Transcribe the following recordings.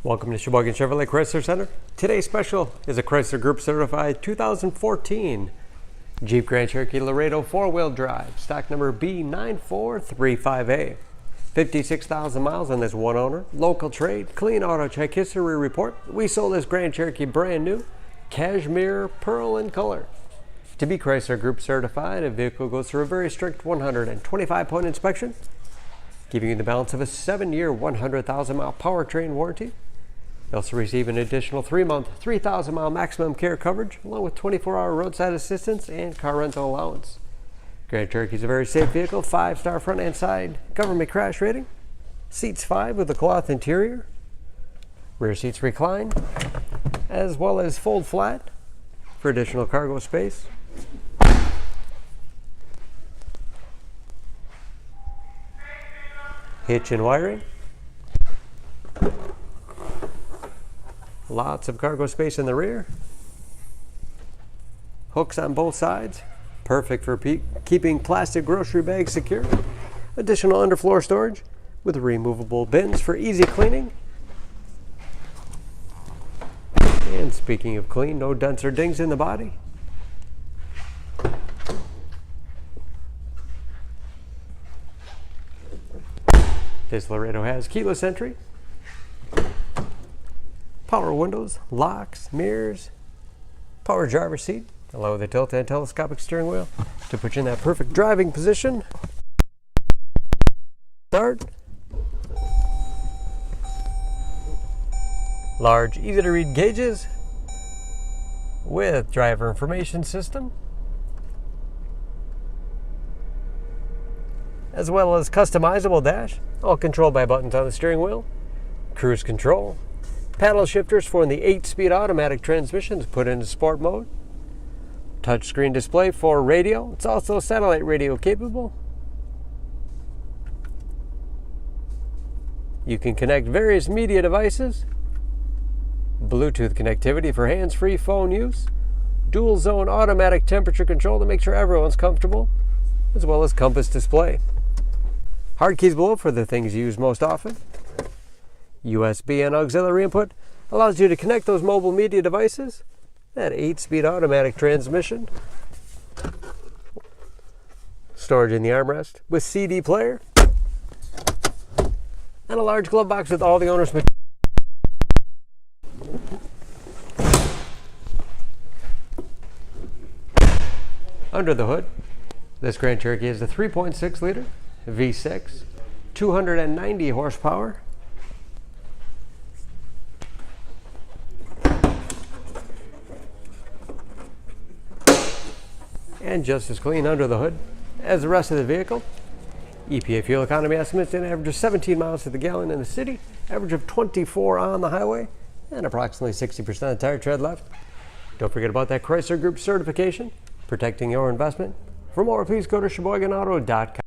Welcome to Sheboygan Chevrolet Chrysler Center. Today's special is a Chrysler Group certified 2014 Jeep Grand Cherokee Laredo 4-wheel drive, stock number B9435A. 56,000 miles on this one owner, local trade, clean auto check history report. We sold this Grand Cherokee brand new, Cashmere, pearl in color. To be Chrysler Group certified, a vehicle goes through a very strict 125-point inspection, giving you the balance of a 7-year, 100,000-mile powertrain warranty. You also receive an additional 3-month, 3,000-mile maximum care coverage, along with 24-hour roadside assistance and car rental allowance. Grand Cherokee is a very safe vehicle, 5-star front and side, government crash rating. Seats 5 with a cloth interior. Rear seats recline, as well as fold flat for additional cargo space. Hitch and wiring. Lots of cargo space in the rear. Hooks on both sides. Perfect for keeping plastic grocery bags secure. Additional underfloor storage with removable bins for easy cleaning. And speaking of clean, no dents or dings in the body. This Laredo has keyless entry, power windows, locks, mirrors, power driver's seat, along with a tilt and telescopic steering wheel to put you in that perfect driving position. Start. Large, easy to read gauges with driver information system, as well as customizable dash, all controlled by buttons on the steering wheel. Cruise control, paddle shifters for the 8-speed automatic transmissions put into sport mode. Touchscreen display for radio. It's also satellite radio capable. You can connect various media devices. Bluetooth connectivity for hands-free phone use. Dual zone automatic temperature control to make sure everyone's comfortable, as well as compass display. Hard keys below for the things you use most often. USB and auxiliary input allows you to connect those mobile media devices. That 8-speed automatic transmission. Storage in the armrest with CD player. And a large glove box with all the owner's material. Under the hood, this Grand Cherokee is a 3.6-liter V6, 290 horsepower. And just as clean under the hood as the rest of the vehicle. EPA fuel economy estimates an average of 17 miles to the gallon in the city, average of 24 on the highway, and approximately 60% of tire tread left. Don't forget about that Chrysler Group certification, protecting your investment. For more, please go to SheboyganAuto.com.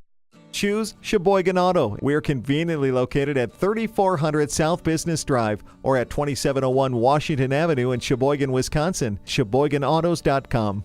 Choose Sheboygan Auto. We're conveniently located at 3400 South Business Drive or at 2701 Washington Avenue in Sheboygan, Wisconsin. SheboyganAutos.com.